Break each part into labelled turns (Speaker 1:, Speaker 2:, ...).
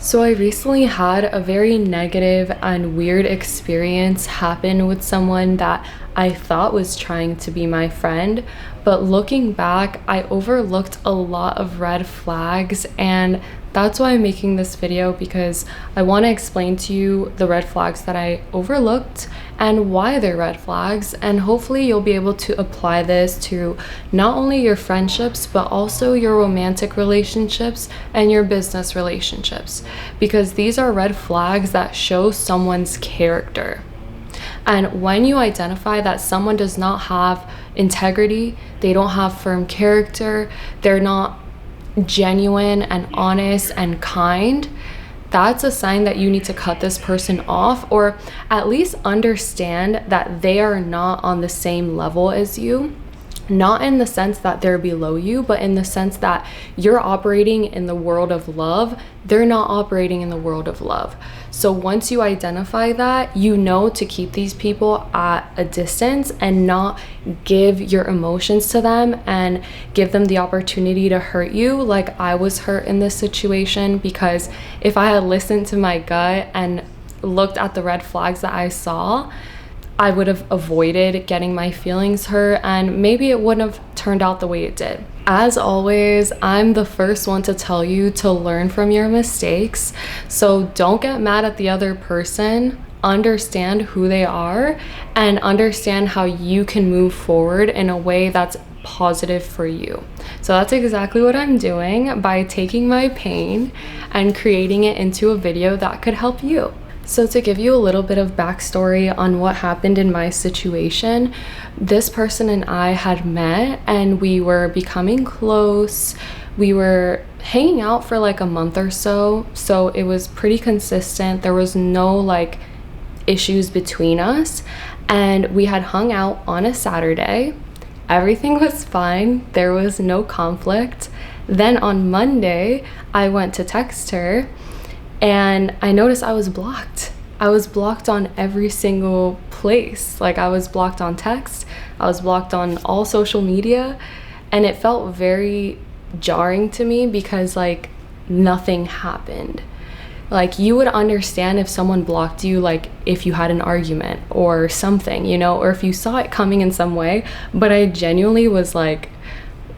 Speaker 1: So I recently had a very negative and weird experience happen with someone that I thought was trying to be my friend, but looking back, I overlooked a lot of red flags, and that's why I'm making this video, because I want to explain to you the red flags that I overlooked and why they're red flags, and hopefully you'll be able to apply this to not only your friendships but also your romantic relationships and your business relationships, because these are red flags that show someone's character. And when you identify that someone does not have integrity, they don't have firm character, they're not genuine and honest and kind, that's a sign that you need to cut this person off, or at least understand that they are not on the same level as you. Not in the sense that they're below you, but in the sense that you're operating in the world of love, they're not operating in the world of love. So once you identify that, you know to keep these people at a distance and not give your emotions to them and give them the opportunity to hurt you like I was hurt in this situation. Because if I had listened to my gut and looked at the red flags that I saw, I would have avoided getting my feelings hurt, and maybe it wouldn't have turned out the way it did. As always, I'm the first one to tell you to learn from your mistakes. So don't get mad at the other person. Understand who they are and understand how you can move forward in a way that's positive for you. So that's exactly what I'm doing by taking my pain and creating it into a video that could help you. So to give you a little bit of backstory on what happened in my situation, this person and I had met and we were becoming close. We were hanging out for like a month or so it was pretty consistent. There was no issues between us, and we had hung out on a Saturday. Everything was fine. There was no conflict. Then on Monday, I went to text her and I noticed I was blocked. I was blocked on every single place. I was blocked on text, I was blocked on all social media, and it felt very jarring to me because nothing happened. You would understand if someone blocked you, if you had an argument or something, or if you saw it coming in some way, but I genuinely was like,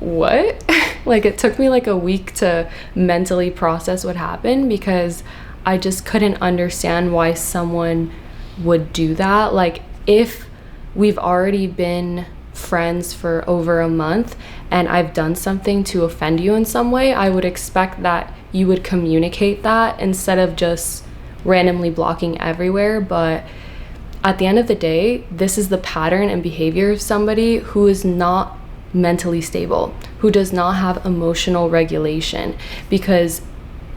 Speaker 1: what? It took me a week to mentally process what happened, because I just couldn't understand why someone would do that. If we've already been friends for over a month and I've done something to offend you in some way, I would expect that you would communicate that instead of just randomly blocking everywhere. But at the end of the day, this is the pattern and behavior of somebody who is not mentally stable, who does not have emotional regulation, because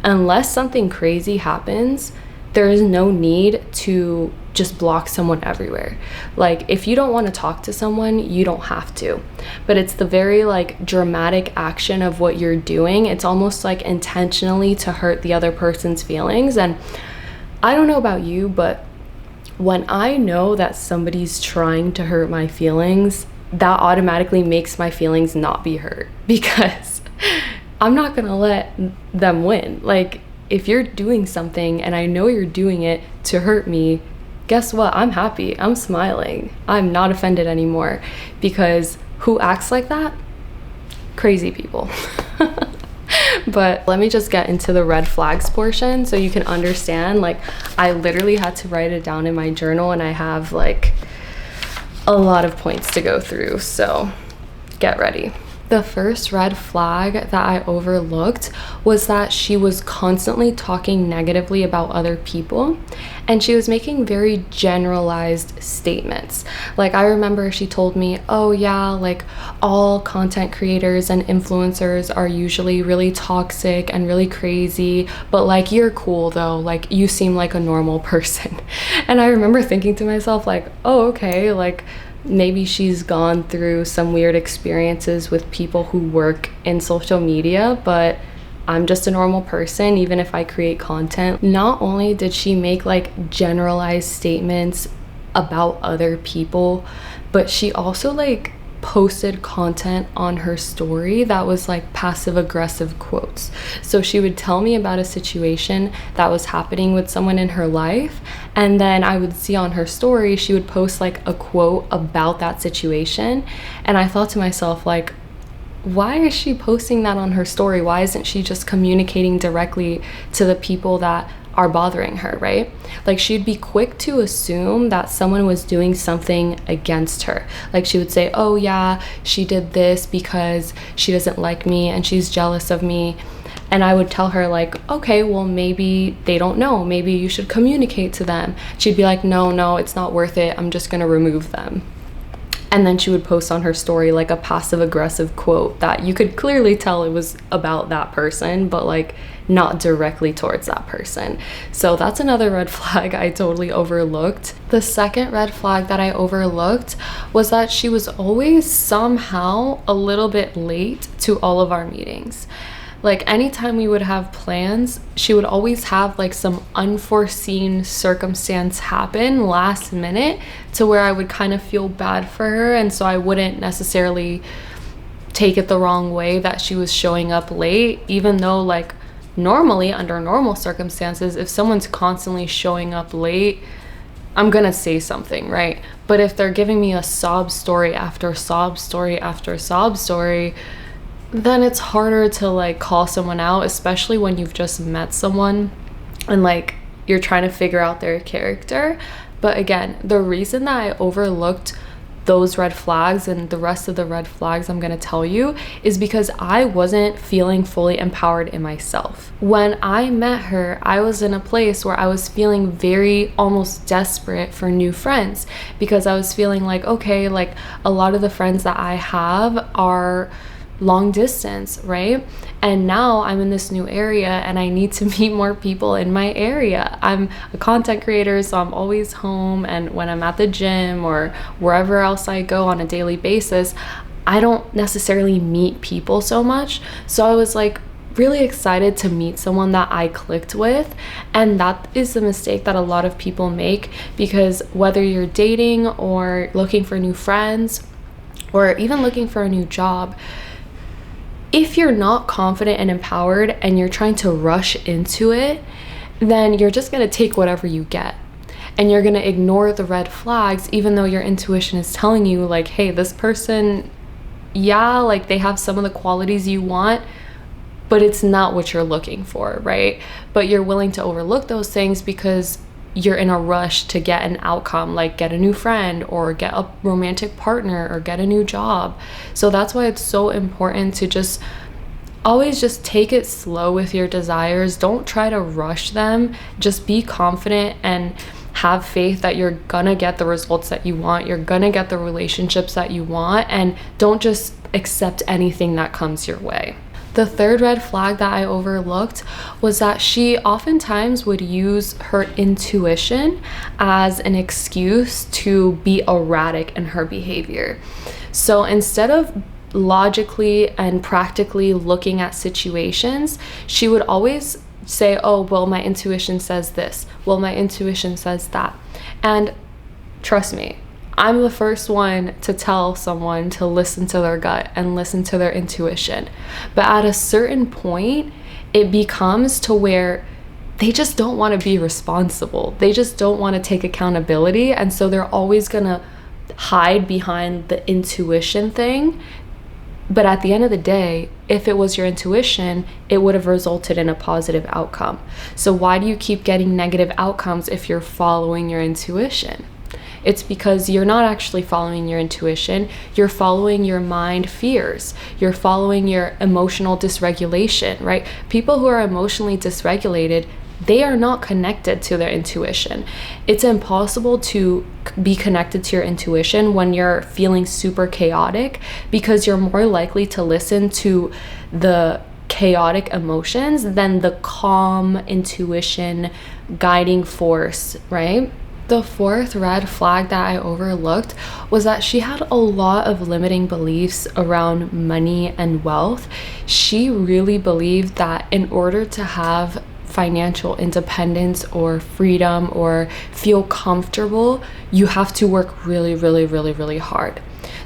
Speaker 1: unless something crazy happens, there is no need to just block someone everywhere. If you don't want to talk to someone, you don't have to, but it's the very dramatic action of what you're doing. It's almost intentionally to hurt the other person's feelings. And I don't know about you, but when I know that somebody's trying to hurt my feelings, that automatically makes my feelings not be hurt, because I'm not gonna let them win. If you're doing something and I know you're doing it to hurt me, guess what? I'm happy. I'm smiling. I'm not offended anymore, because who acts like that? Crazy people. But let me just get into the red flags portion so you can understand. I literally had to write it down in my journal, and I have a lot of points to go through, so get ready. The first red flag that I overlooked was that she was constantly talking negatively about other people, and she was making very generalized statements. I remember she told me, oh yeah, all content creators and influencers are usually really toxic and really crazy, but you're cool though, you seem like a normal person. And I remember thinking to myself oh, okay, maybe she's gone through some weird experiences with people who work in social media, but I'm just a normal person, even if I create content. Not only did she make generalized statements about other people, but she also posted content on her story that was like passive aggressive quotes. So she would tell me about a situation that was happening with someone in her life, and then I would see on her story she would post like a quote about that situation, and I thought to myself, like, why is she posting that on her story? Why isn't she just communicating directly to the people that are bothering her, right? Like, she'd be quick to assume that someone was doing something against her. Like, she would say, oh yeah, she did this because she doesn't like me and she's jealous of me. And I would tell her, like, okay, well, maybe they don't know. Maybe you should communicate to them. She'd be like, no, it's not worth it. I'm just gonna remove them. And then she would post on her story like a passive aggressive quote that you could clearly tell it was about that person, but like not directly towards that person. So that's another red flag I totally overlooked. The second red flag that I overlooked was that she was always somehow a little bit late to all of our meetings. Like, anytime we would have plans, she would always have like some unforeseen circumstance happen last minute to where I would kind of feel bad for her. And so I wouldn't necessarily take it the wrong way that she was showing up late, even though, like, normally under normal circumstances, if someone's constantly showing up late, I'm gonna say something, right? But if they're giving me a sob story after sob story after sob story, then it's harder to like call someone out, especially when you've just met someone and like you're trying to figure out their character. But again, the reason that I overlooked those red flags and the rest of the red flags I'm going to tell you is because I wasn't feeling fully empowered in myself. When I met her, I was in a place where I was feeling very almost desperate for new friends, because I was feeling like, okay, like a lot of the friends that I have are long distance, right? And now I'm in this new area and I need to meet more people in my area. I'm a content creator, so I'm always home, and when I'm at the gym or wherever else I go on a daily basis, I don't necessarily meet people so much. So I was like really excited to meet someone that I clicked with. And that is the mistake that a lot of people make, because whether you're dating or looking for new friends or even looking for a new job, if you're not confident and empowered and you're trying to rush into it, then you're just going to take whatever you get. And you're going to ignore the red flags, even though your intuition is telling you like, hey, this person, yeah, like they have some of the qualities you want, but it's not what you're looking for, right? But you're willing to overlook those things because you're in a rush to get an outcome, like get a new friend or get a romantic partner or get a new job. So that's why it's so important to just always just take it slow with your desires. Don't try to rush them. Just be confident and have faith that you're gonna get the results that you want. You're gonna get the relationships that you want, and don't just accept anything that comes your way. The third red flag that I overlooked was that she oftentimes would use her intuition as an excuse to be erratic in her behavior. So instead of logically and practically looking at situations, she would always say, oh, well, my intuition says this. Well, my intuition says that. And trust me, I'm the first one to tell someone to listen to their gut and listen to their intuition. But at a certain point, it becomes to where they just don't want to be responsible. They just don't want to take accountability. And so they're always going to hide behind the intuition thing. But at the end of the day, if it was your intuition, it would have resulted in a positive outcome. So why do you keep getting negative outcomes if you're following your intuition? It's because you're not actually following your intuition. You're following your mind fears. You're following your emotional dysregulation, right? People who are emotionally dysregulated, they are not connected to their intuition. It's impossible to be connected to your intuition when you're feeling super chaotic, because you're more likely to listen to the chaotic emotions than the calm intuition guiding force, right? The fourth red flag that I overlooked was that she had a lot of limiting beliefs around money and wealth. She really believed that in order to have financial independence or freedom or feel comfortable, you have to work really, really, really, really hard.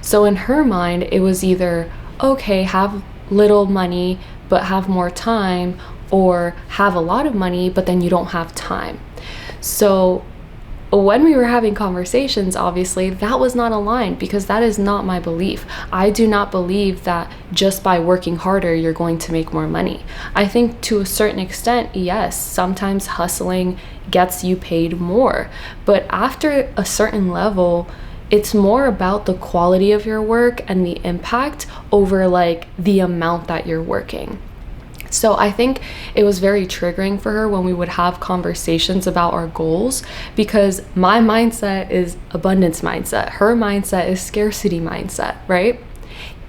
Speaker 1: So in her mind, it was either, okay, have little money but have more time, or have a lot of money but then you don't have time. So when we were having conversations, obviously that was not aligned, because that is not my belief. I do not believe that just by working harder you're going to make more money. I think to a certain extent, yes, sometimes hustling gets you paid more, but after a certain level, it's more about the quality of your work and the impact over like the amount that you're working. So I think it was very triggering for her when we would have conversations about our goals, because my mindset is abundance mindset. Her mindset is scarcity mindset, right?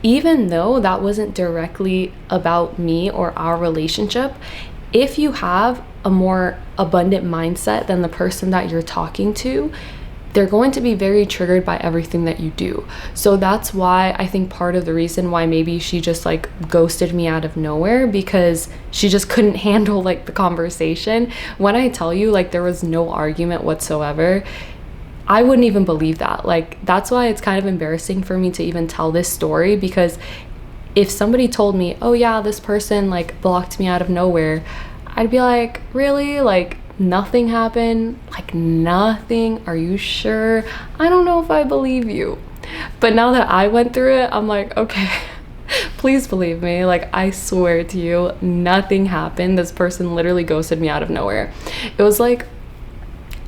Speaker 1: Even though that wasn't directly about me or our relationship, if you have a more abundant mindset than the person that you're talking to, they're going to be very triggered by everything that you do. So that's why I think part of the reason why maybe she just like ghosted me out of nowhere, because she just couldn't handle like the conversation. When I tell you like there was no argument whatsoever, I wouldn't even believe that. Like that's why it's kind of embarrassing for me to even tell this story, because if somebody told me, oh yeah, this person like blocked me out of nowhere, I'd be like, really? Like nothing happened? Like nothing? Are you sure? I don't know if I believe you. But now that I went through it, I'm like, okay, please believe me. Like I swear to you, nothing happened. This person literally ghosted me out of nowhere. It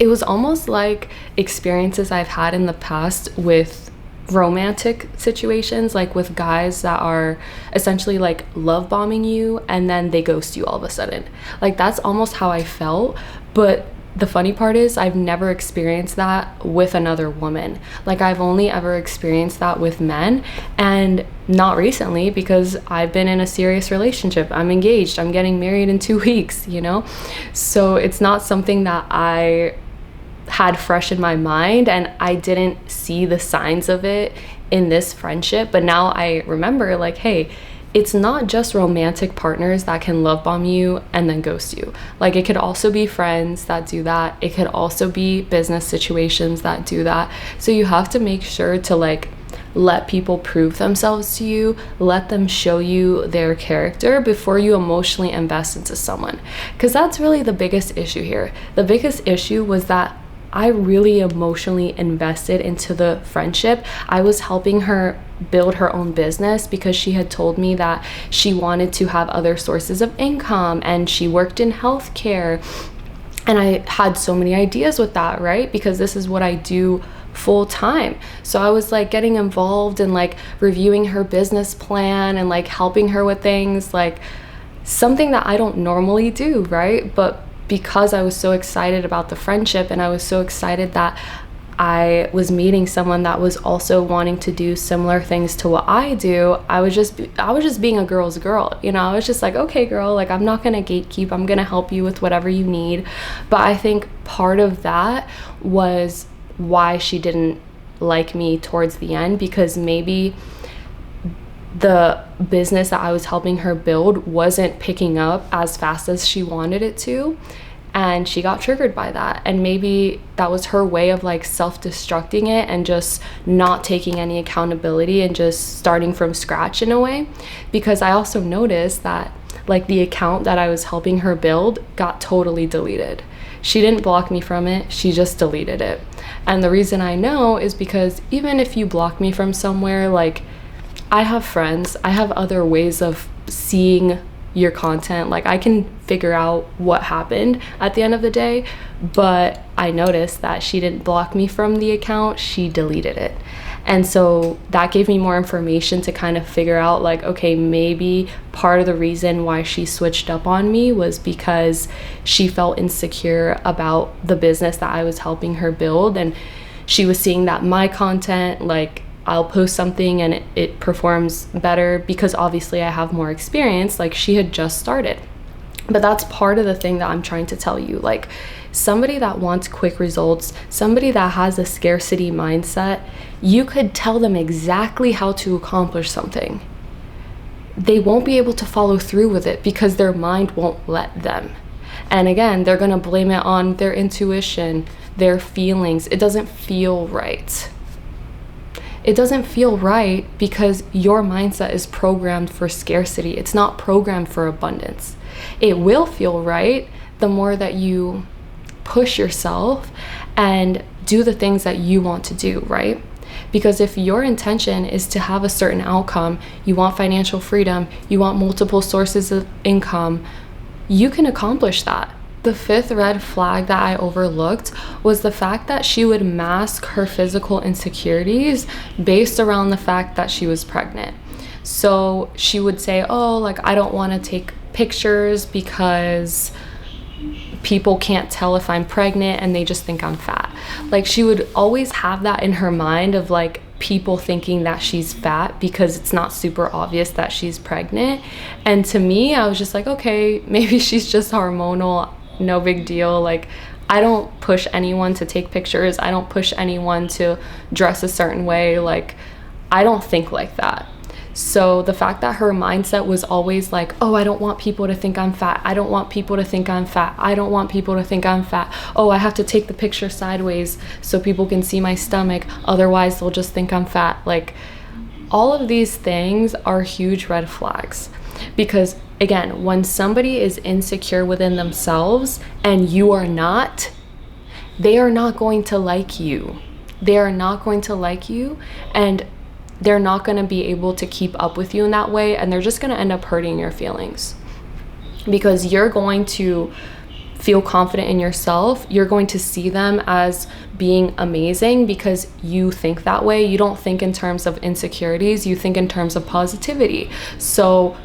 Speaker 1: was almost like experiences I've had in the past with romantic situations, like with guys that are essentially like love bombing you and then they ghost you all of a sudden. Like that's almost how I felt. But the funny part is I've never experienced that with another woman. Like I've only ever experienced that with men, and not recently, because I've been in a serious relationship. I'm engaged. I'm getting married in 2 weeks, you know? So it's not something that I had fresh in my mind, and I didn't see the signs of it in this friendship. But now I remember like, hey, it's not just romantic partners that can love bomb you and then ghost you. Like it could also be friends that do that. It could also be business situations that do that. So you have to make sure to like let people prove themselves to you, let them show you their character before you emotionally invest into someone. Because that's really the biggest issue here. The biggest issue was that I really emotionally invested into the friendship. I was helping her build her own business because she had told me that she wanted to have other sources of income, and she worked in healthcare. And I had so many ideas with that, right? Because this is what I do full time. So I was like getting involved in like reviewing her business plan and like helping her with things, like something that I don't normally do, right? But because I was so excited about the friendship, and I was so excited that I was meeting someone that was also wanting to do similar things to what I do, I was just being a girl's girl, you know? I was just like, okay girl, like I'm not gonna gatekeep, I'm gonna help you with whatever you need. But I think part of that was why she didn't like me towards the end, because maybe the business that I was helping her build wasn't picking up as fast as she wanted it to, and she got triggered by that. And maybe that was her way of like self-destructing it and just not taking any accountability and just starting from scratch in a way. Because I also noticed that like the account that I was helping her build got totally deleted. She didn't block me from it, she just deleted it. And the reason I know is because even if you block me from somewhere, like I have friends, I have other ways of seeing your content. Like I can figure out what happened at the end of the day. But I noticed that she didn't block me from the account, she deleted it. And so that gave me more information to kind of figure out like, okay, maybe part of the reason why she switched up on me was because she felt insecure about the business that I was helping her build. And she was seeing that my content, like I'll post something and it performs better because obviously I have more experience, like she had just started. But that's part of the thing that I'm trying to tell you. Like somebody that wants quick results, somebody that has a scarcity mindset, you could tell them exactly how to accomplish something. They won't be able to follow through with it because their mind won't let them. And again, they're gonna blame it on their intuition, their feelings. It doesn't feel right. it doesn't feel right because your mindset is programmed for scarcity. It's not programmed for abundance. It will feel right the more that you push yourself and do the things that you want to do, right? Because if your intention is to have a certain outcome, you want financial freedom, you want multiple sources of income, you can accomplish that. The fifth red flag that I overlooked was the fact that she would mask her physical insecurities based around the fact that she was pregnant. So she would say, oh, like, I don't want to take pictures because people can't tell if I'm pregnant and they just think I'm fat. Like, she would always have that in her mind of like people thinking that she's fat because it's not super obvious that she's pregnant. And to me, I was just like, okay, maybe she's just hormonal, no big deal. Like, I don't push anyone to take pictures. I don't push anyone to dress a certain way. Like, I don't think like that. So the fact that her mindset was always like, oh, I don't want people to think I'm fat. I don't want people to think I'm fat. I don't want people to think I'm fat. Oh, I have to take the picture sideways so people can see my stomach. Otherwise, they'll just think I'm fat. Like, all of these things are huge red flags. Because again, when somebody is insecure within themselves and you are not, they are not going to like you. They are not going to like you, and they're not going to be able to keep up with you in that way, and they're just going to end up hurting your feelings. Because you're going to feel confident in yourself. You're going to see them as being amazing because you think that way. You don't think in terms of insecurities, you think in terms of positivity. So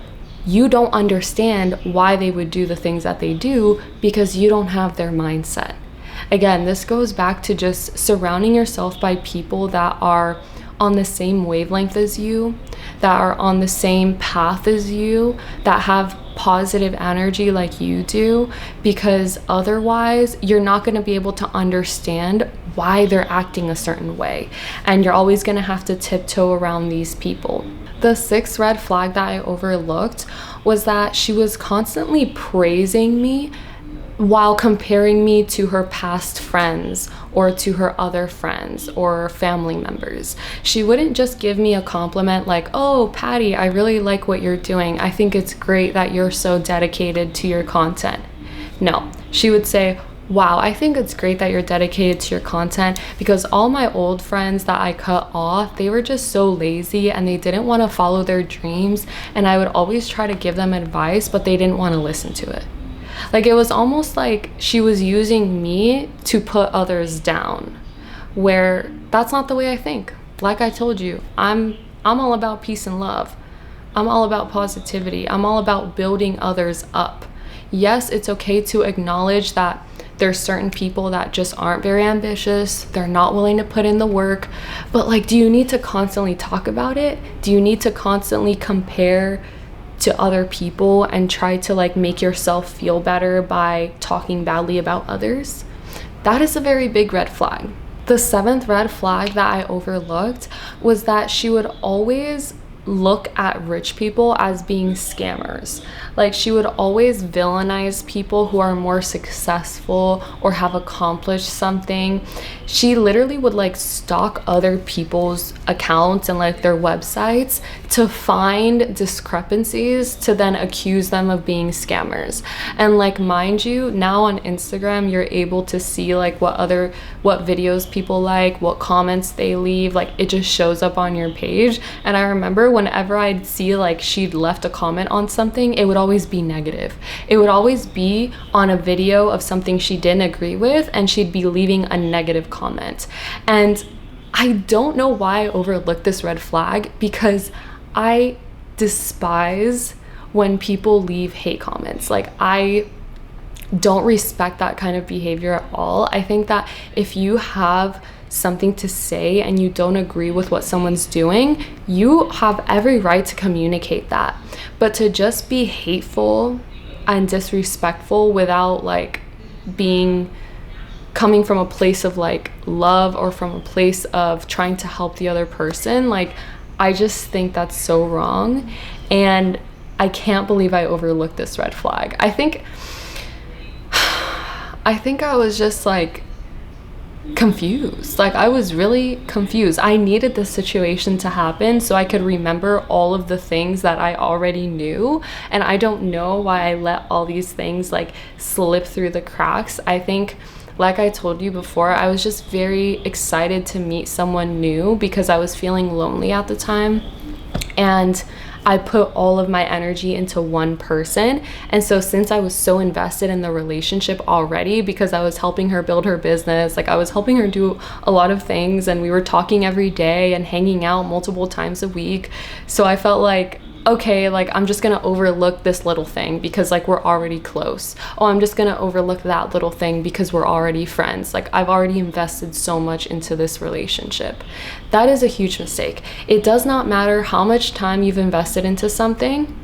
Speaker 1: you don't understand why they would do the things that they do because you don't have their mindset. Again, this goes back to just surrounding yourself by people that are on the same wavelength as you, that are on the same path as you, that have positive energy like you do, because otherwise you're not going to be able to understand why they're acting a certain way, and you're always going to have to tiptoe around these people. The sixth red flag that I overlooked was that she was constantly praising me while comparing me to her past friends or to her other friends or family members. She wouldn't just give me a compliment like, oh, Patty, I really like what you're doing. I think it's great that you're so dedicated to your content. No, she would say, wow, I think it's great that you're dedicated to your content, because all my old friends that I cut off, they were just so lazy and they didn't want to follow their dreams, and I would always try to give them advice, but they didn't want to listen to it. Like, it was almost like she was using me to put others down, where that's not the way I think. Like I told you, I'm all about peace and love. I'm all about positivity. I'm all about building others up. Yes, it's okay to acknowledge that there's certain people that just aren't very ambitious. They're not willing to put in the work. But like, do you need to constantly talk about it? Do you need to constantly compare to other people and try to like make yourself feel better by talking badly about others? That is a very big red flag. The seventh red flag that I overlooked was that she would always look at rich people as being scammers. Like, she would always villainize people who are more successful or have accomplished something. She literally would like stalk other people's accounts and like their websites to find discrepancies to then accuse them of being scammers. And like, mind you, now on Instagram you're able to see like what videos people like, what comments they leave. Like, it just shows up on your page. And I remember whenever I'd see like she'd left a comment on something, it would always be negative. It would always be on a video of something she didn't agree with, and she'd be leaving a negative comment. And I don't know why I overlooked this red flag, because I despise when people leave hate comments. Like, I don't respect that kind of behavior at all. I think that if you have something to say and you don't agree with what someone's doing, you have every right to communicate that. But to just be hateful and disrespectful without like coming from a place of like love or from a place of trying to help the other person, like, I just think that's so wrong. And I can't believe I overlooked this red flag. I think I was just like confused. Like, I was really confused. I needed this situation to happen so I could remember all of the things that I already knew. And I don't know why I let all these things like slip through the cracks. I think, like I told you before, I was just very excited to meet someone new because I was feeling lonely at the time. And I put all of my energy into one person. And so since I was so invested in the relationship already, because I was helping her build her business, like I was helping her do a lot of things, and we were talking every day and hanging out multiple times a week. So I felt like, okay, like I'm just gonna overlook this little thing because like we're already close. Oh, I'm just gonna overlook that little thing because we're already friends. Like, I've already invested so much into this relationship. That is a huge mistake. It does not matter how much time you've invested into something.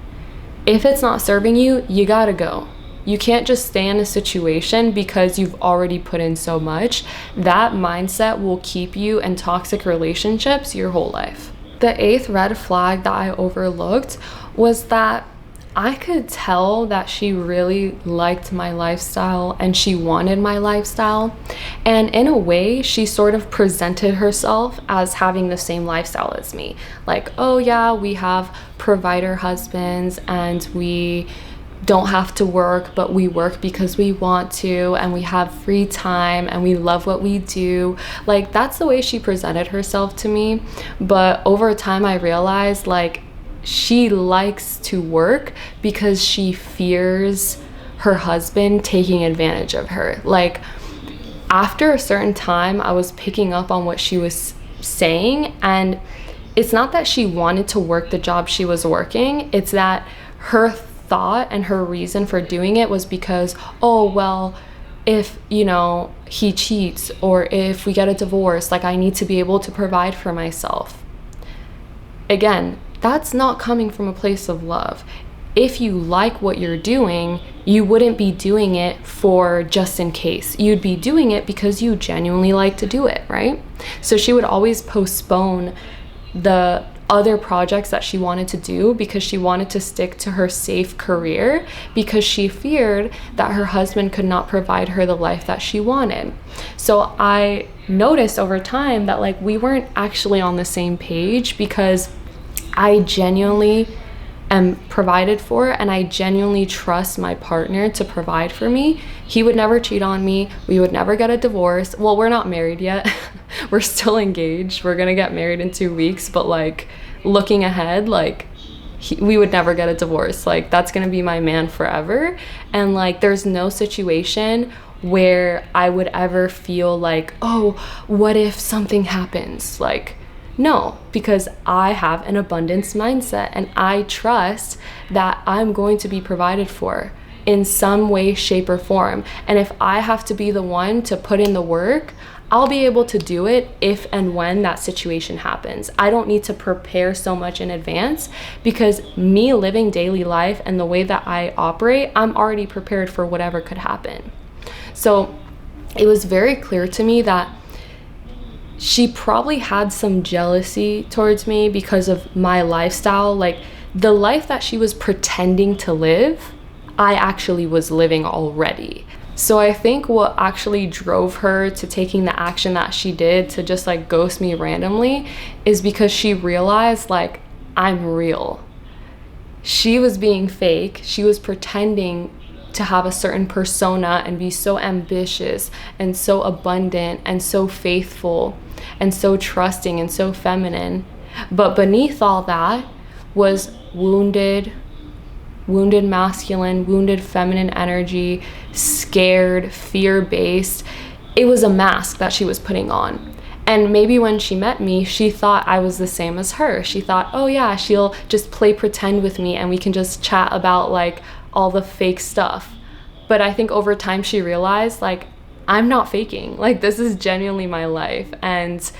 Speaker 1: If it's not serving you, you gotta go. You can't just stay in a situation because you've already put in so much. That mindset will keep you in toxic relationships your whole life. The eighth red flag that I overlooked was that I could tell that she really liked my lifestyle and she wanted my lifestyle. And in a way, she sort of presented herself as having the same lifestyle as me. Like, oh yeah, we have provider husbands and we don't have to work, but we work because we want to, and we have free time and we love what we do. Like, that's the way she presented herself to me. But over time I realized like she likes to work because she fears her husband taking advantage of her. Like, after a certain time I was picking up on what she was saying, and it's not that she wanted to work the job she was working, it's that her thought and her reason for doing it was because, oh well, if he cheats or if we get a divorce, like I need to be able to provide for myself. Again, that's not coming from a place of love. If you like what you're doing, you wouldn't be doing it for just in case. You'd be doing it because you genuinely like to do it, right? So she would always postpone the other projects that she wanted to do because she wanted to stick to her safe career, because she feared that her husband could not provide her the life that she wanted. So I noticed over time that like we weren't actually on the same page, because I genuinely am provided for and I genuinely trust my partner to provide for me. He would never cheat on me. We would never get a divorce. Well, we're not married yet. We're still engaged. We're gonna get married in 2 weeks, but like looking ahead, like we would never get a divorce. Like, that's gonna be my man forever. And like there's no situation where I would ever feel like, oh, what if something happens? Like, no, because I have an abundance mindset and I trust that I'm going to be provided for in some way, shape, or form. And if I have to be the one to put in the work, I'll be able to do it if and when that situation happens. I don't need to prepare so much in advance, because me living daily life and the way that I operate, I'm already prepared for whatever could happen. So it was very clear to me that she probably had some jealousy towards me because of my lifestyle. Like, the life that she was pretending to live, I actually was living already. So I think what actually drove her to taking the action that she did to just like ghost me randomly is because she realized like I'm real. She was being fake. She was pretending to have a certain persona and be so ambitious and so abundant and so faithful and so trusting and so feminine. But beneath all that was wounded masculine, wounded feminine energy, scared, fear-based. It was a mask that she was putting on. And maybe when she met me, she thought I was the same as her. She thought, oh yeah, she'll just play pretend with me and we can just chat about like all the fake stuff. But I think over time she realized like, I'm not faking. Like, this is genuinely my life. And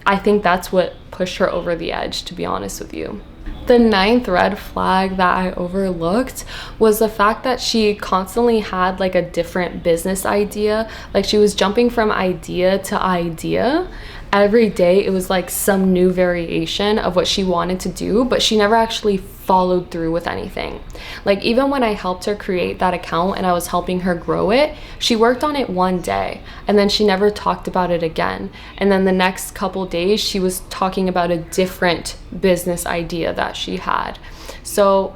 Speaker 1: I think that's what pushed her over the edge, to be honest with you. The ninth red flag that I overlooked was the fact that she constantly had like a different business idea. Like, she was jumping from idea to idea. every day it was like some new variation of what she wanted to do, but she never actually followed through with anything. Like even when I helped her create that account and I was helping her grow it, she worked on it one day and then she never talked about it again. And then the next couple days she was talking about a different business idea that she had. So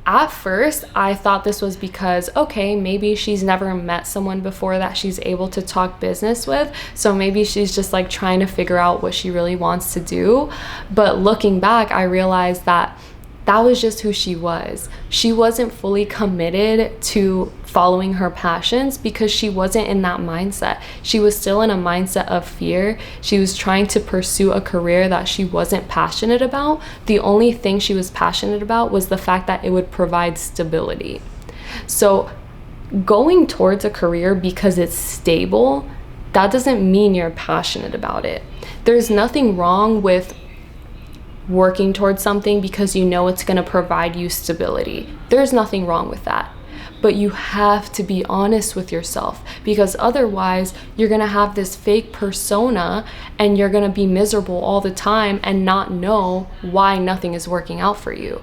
Speaker 1: at first, I thought this was because, okay, maybe she's never met someone before that she's able to talk business with. So maybe she's just like trying to figure out what she really wants to do. But looking back, I realized that that was just who she was. She wasn't fully committed to following her passions because she wasn't in that mindset. She was still in a mindset of fear. She was trying to pursue a career that she wasn't passionate about. The only thing she was passionate about was the fact that it would provide stability. So going towards a career because it's stable, that doesn't mean you're passionate about it. There's nothing wrong with working towards something because you know it's going to provide you stability. There's nothing wrong with that. But you have to be honest with yourself, because otherwise you're going to have this fake persona and you're going to be miserable all the time and not know why nothing is working out for you.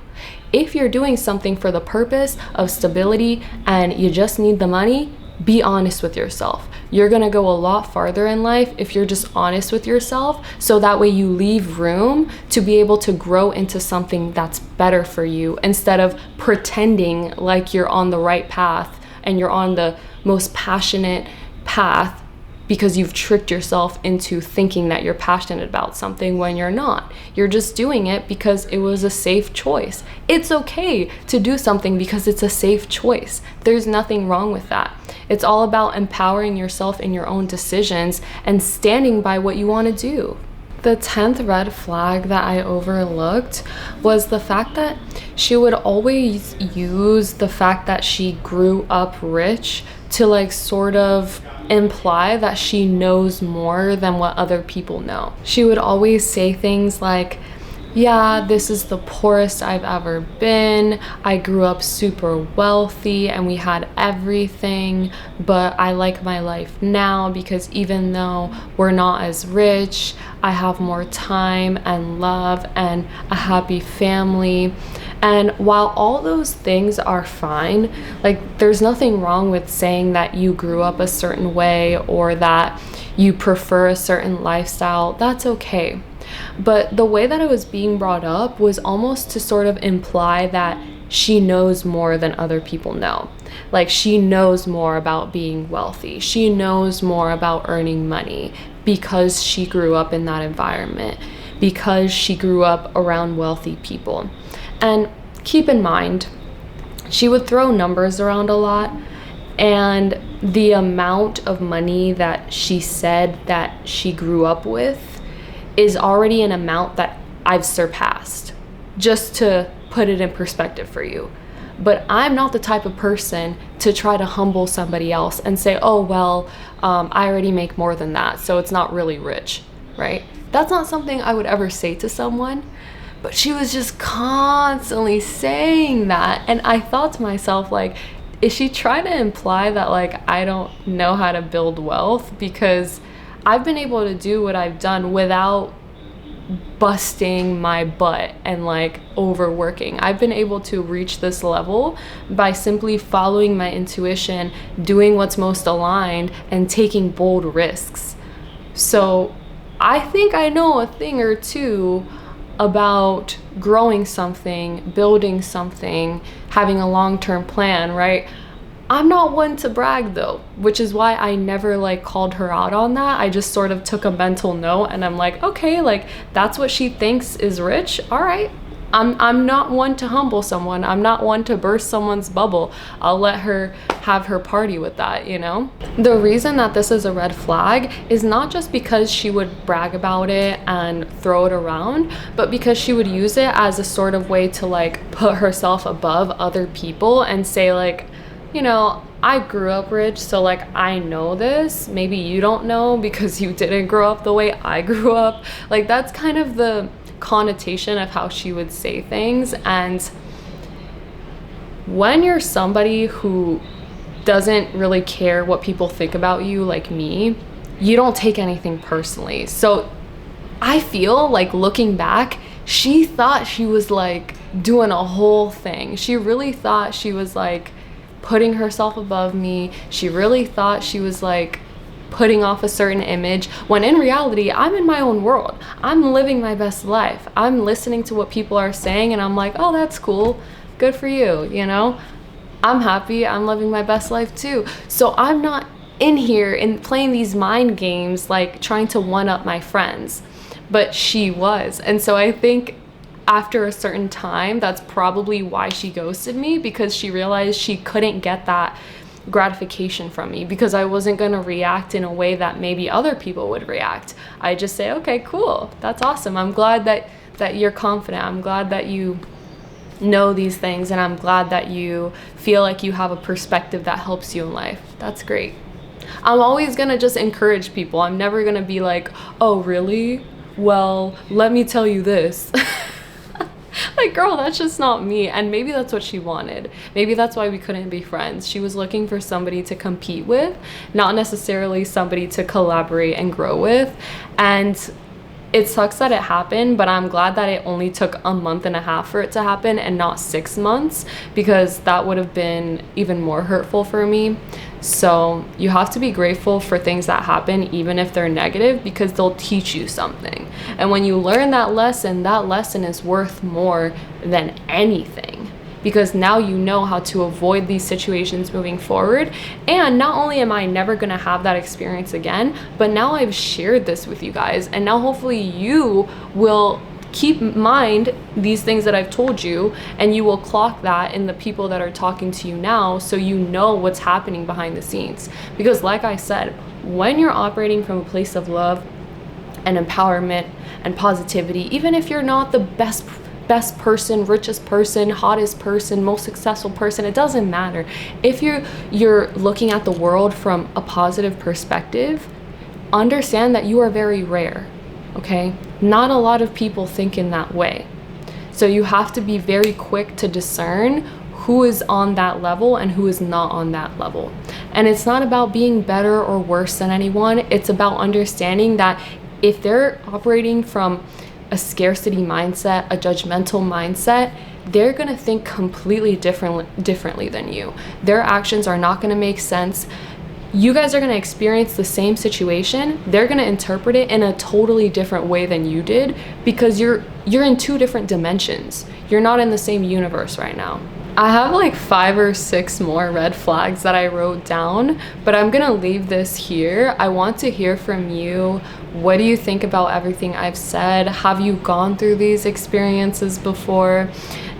Speaker 1: If you're doing something for the purpose of stability and you just need the money, be honest with yourself. You're gonna go a lot farther in life if you're just honest with yourself, so that way you leave room to be able to grow into something that's better for you, instead of pretending like you're on the right path and you're on the most passionate path because you've tricked yourself into thinking that you're passionate about something when you're not. You're just doing it because it was a safe choice. It's okay to do something because it's a safe choice. There's nothing wrong with that. It's all about empowering yourself in your own decisions and standing by what you want to do. The 10th red flag that I overlooked was the fact that she would always use the fact that she grew up rich to like sort of imply that she knows more than what other people know. She would always say things like, yeah, this is the poorest I've ever been. I grew up super wealthy and we had everything, but I like my life now because even though we're not as rich, I have more time and love and a happy family. And while all those things are fine, like there's nothing wrong with saying that you grew up a certain way or that you prefer a certain lifestyle. That's okay. But the way that it was being brought up was almost to sort of imply that she knows more than other people know. Like she knows more about being wealthy. She knows more about earning money because she grew up in that environment, because she grew up around wealthy people. And keep in mind, she would throw numbers around a lot, and the amount of money that she said that she grew up with is already an amount that I've surpassed, just to put it in perspective for you. But I'm not the type of person to try to humble somebody else and say, oh, well, I already make more than that, so it's not really rich, right? That's not something I would ever say to someone, but she was just constantly saying that. And I thought to myself, like, is she trying to imply that, like, I don't know how to build wealth? Because I've been able to do what I've done without busting my butt and like overworking. I've been able to reach this level by simply following my intuition, doing what's most aligned, and taking bold risks. So I think I know a thing or two about growing something, building something, having a long-term plan, right? I'm not one to brag though, which is why I never like called her out on that. I just sort of took a mental note and I'm like, okay, like that's what she thinks is rich. All right. I'm not one to humble someone. I'm not one to burst someone's bubble. I'll let her have her party with that, you know? The reason that this is a red flag is not just because she would brag about it and throw it around, but because she would use it as a sort of way to like put herself above other people and say like, you know, I grew up rich, so like I know this. Maybe you don't know because you didn't grow up the way I grew up. Like that's kind of the connotation of how she would say things. And when you're somebody who doesn't really care what people think about you, like me, you don't take anything personally. So I feel like looking back, she thought she was like doing a whole thing. She really thought she was like putting herself above me. She really thought she was like putting off a certain image, when in reality, I'm in my own world. I'm living my best life. I'm listening to what people are saying and I'm like, oh, that's cool. Good for you, you know? I'm happy. I'm living my best life too. So I'm not in here and playing these mind games, like trying to one up my friends. But she was. And so I think after a certain time, that's probably why she ghosted me, because she realized she couldn't get that gratification from me, because I wasn't going to react in a way that maybe other people would react. I just say, okay, cool, that's awesome. I'm glad that you're confident. I'm glad that you know these things, and I'm glad that you feel like you have a perspective that helps you in life. That's great. I'm always going to just encourage people. I'm never going to be like, oh, really? Well, let me tell you this. Like, girl, that's just not me. And maybe that's what she wanted. Maybe that's why we couldn't be friends. She was looking for somebody to compete with, not necessarily somebody to collaborate and grow with. And it sucks that it happened, but I'm glad that it only took a month and a half for it to happen and not 6 months, because that would have been even more hurtful for me. So you have to be grateful for things that happen, even if they're negative, because they'll teach you something. And when you learn that lesson is worth more than anything, because now you know how to avoid these situations moving forward. And not only am I never going to have that experience again, but now I've shared this with you guys, and now hopefully you will keep in mind these things that I've told you, and you will clock that in the people that are talking to you now, so you know what's happening behind the scenes. Because like I said, when you're operating from a place of love and empowerment and positivity, even if you're not the best person, richest person, hottest person, most successful person, it doesn't matter. If you're looking at the world from a positive perspective, understand that you are very rare. Okay? Not a lot of people think in that way. So you have to be very quick to discern who is on that level and who is not on that level. And it's not about being better or worse than anyone. It's about understanding that if they're operating from a scarcity mindset, a judgmental mindset, they're gonna think completely differently than you. Their actions are not gonna make sense. You guys are going to experience the same situation. They're going to interpret it in a totally different way than you did, because you're in two different dimensions. You're not in the same universe right now. I have like 5 or 6 more red flags that I wrote down, but I'm going to leave this here. I want to hear from you. What do you think about everything I've said? Have you gone through these experiences before?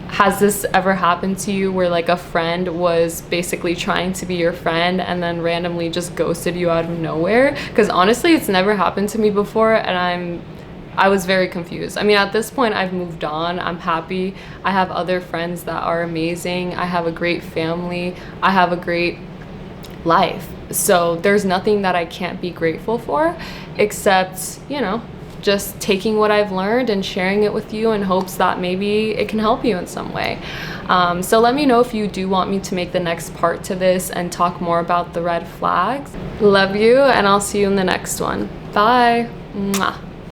Speaker 1: Has this ever happened to you where like a friend was basically trying to be your friend and then randomly just ghosted you out of nowhere? Because honestly, it's never happened to me before, and I was very confused. I mean, at this point, I've moved on. I'm happy. I have other friends that are amazing. I have a great family. I have a great life. So there's nothing that I can't be grateful for, except, you know, just taking what I've learned and sharing it with you in hopes that maybe it can help you in some way. So let me know if you do want me to make the next part to this and talk more about the red flags. Love you, and I'll see you in the next one. Bye. Mwah.